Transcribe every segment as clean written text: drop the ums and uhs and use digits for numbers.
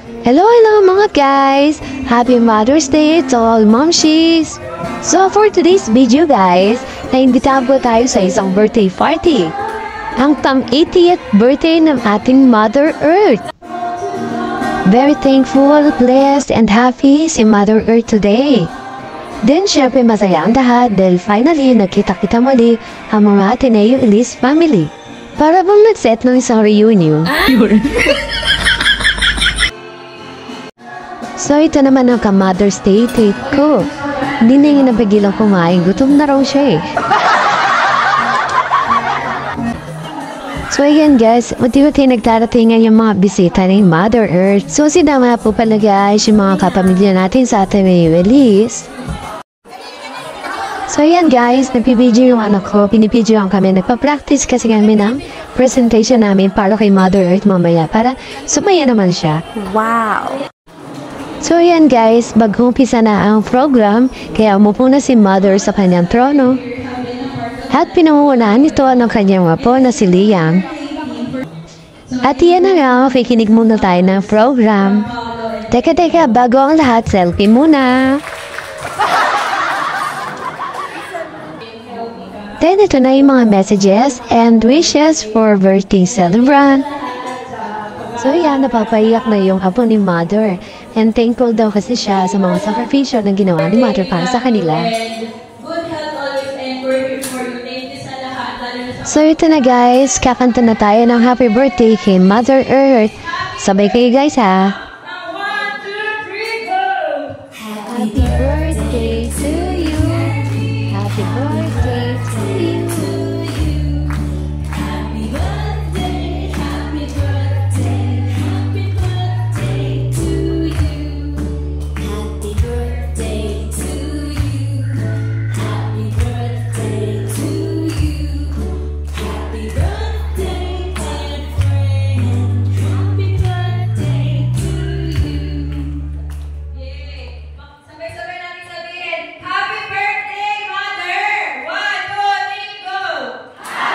Hello mga guys! Happy Mother's Day to all momshies! So for today's video guys, naimbitahan po tayo sa isang birthday party. Ang pang-80th birthday ng ating Mother Earth. Very thankful, blessed, and happy si Mother Earth today. Then syempre masaya ang lahat dahil finally nakita-kita muli ang mga Ateneo Elise family. Para bang nag-set ng isang reunion. So ito naman ang ka-Mother's Day date ko. Hindi na yung napagilang kumain, gutom na raw siya eh. So ayan guys, unti-unti nagdaratingan yung mga bisita ng Mother Earth. So sinama po pala guys yung mga kapamilya natin sa Ateneo Elise. So ayan guys, nagpibidyo yung anak ko, pinipidyoan kami, nagpa-practice kasi kami ng presentation namin para kay Mother Earth mamaya para sumaya naman siya. Wow! So ayan guys, mag-umpisa na ang program, kaya umupo na si Mother sa kanyang trono. At pinangungunahan ito ng kanyang apo na si Liam. At iyan na nga, kikinig muna tayo ng program. Teka, bago ang lahat, selfie muna. Then ito na yung mga messages and wishes for birthday celebrant. So yan, napapaiyak na yung apo ni Mother. And thankful daw kasi siya sa mga sakripisyo na ginawa ni Mother para sa kanila. So ito na guys, kakanta na tayo ng happy birthday kay Mother Earth. Sabay kayo guys ha. Happy birthday to you. Happy birthday to you.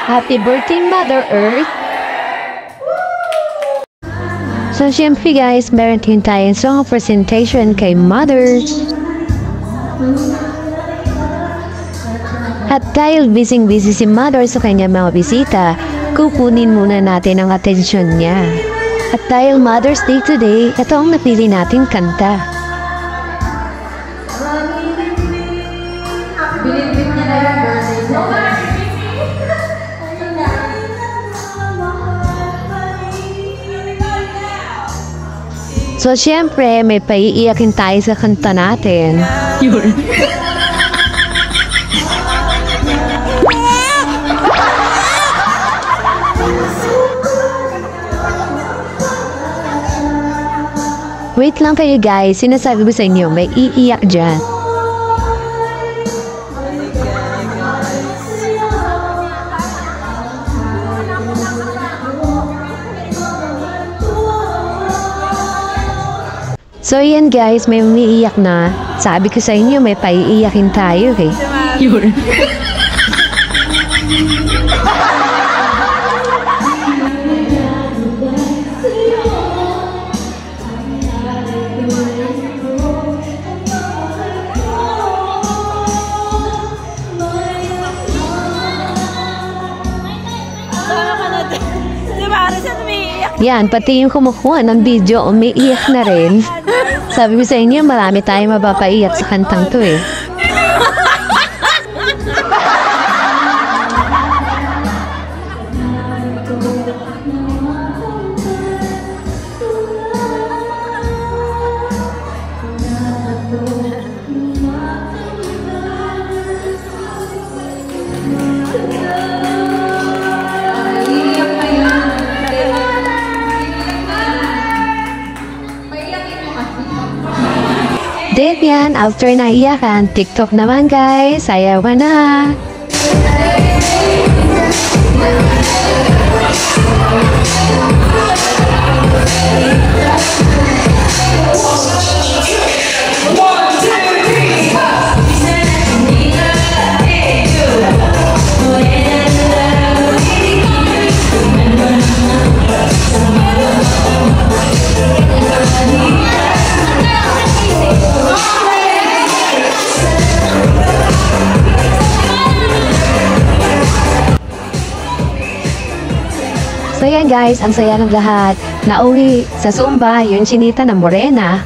Happy birthday, Mother Earth! So, syempre guys, meron din tayong song presentation kay Mother. At dahil busy si Mother sa kanyang mga bisita, kukunin muna natin ang atensyon niya. At dahil Mother's Day today, ito ang napili nating kanta. So, syempre, may paiiyakin tayo sa kanta natin. Wait lang kayo guys, sinasabi ko sa inyo, may iiyak dyan. So yan guys, may umiiyak na. Sabi ko sa inyo, may paiiyakin tayo eh. Yan, pati yung kumukuha ng video, umiiyak na rin. Sabi ko sa inyo, marami tayong mapapaiyak sa kantang to eh. Then yan, after na iyakan, TikTok naman guys, sayawan na! ayan guys, ang saya ng lahat. Nauwi sa Zumba, yung chinita na morena.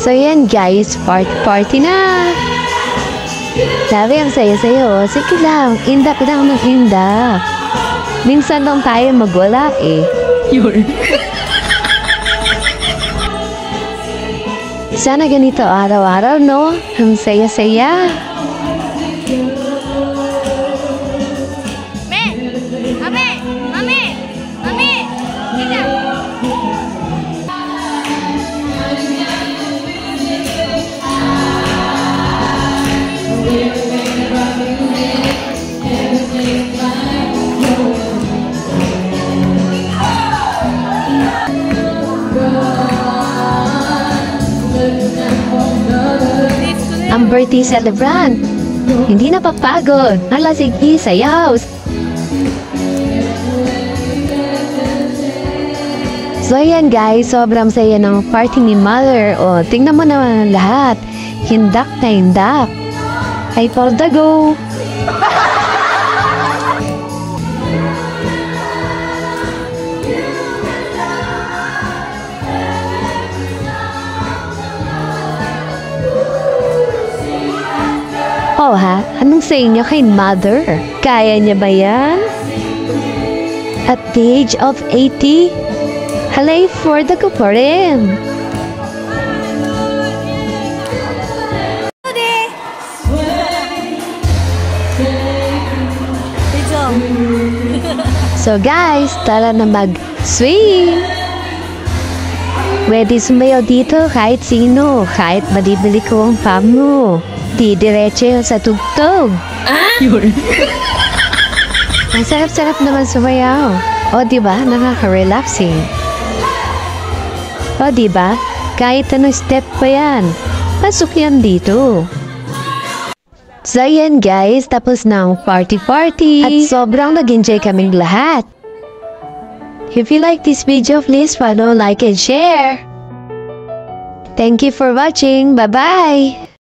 So yan guys, party na! Sabi ang saya-sayo, sige lang, indak lang ng indak. Minsan lang tayo magwala eh. Yun. Sana ganito araw-araw, no? Ang saya-saya. Ang birthday celebrant, hindi napapagod, nalasig sayaw. So ayan guys, sobrang saya ng party ni Mother. O, tingnan mo naman lahat. Hindak na hindak. Ay, for the go! Oh ha, anong sa inyo kay Mother? Kaya niya ba yan? At the age of 80, halay for the go pa rin. So guys, tara na mag-swing! Pwede sumayaw dito kahit sino, kahit madibili ko ang pam mo. Di diretso sa tugtog. Yun. Ang sarap-sarap naman sumayaw. O diba, nakaka-relaxing. O diba, kahit anong step pa yan, pasok yan dito. So yan guys, tapos na ang party-party. At sobrang nag-enjoy kaming lahat. If you like this video, please follow, like, and share. Thank you for watching. Bye-bye!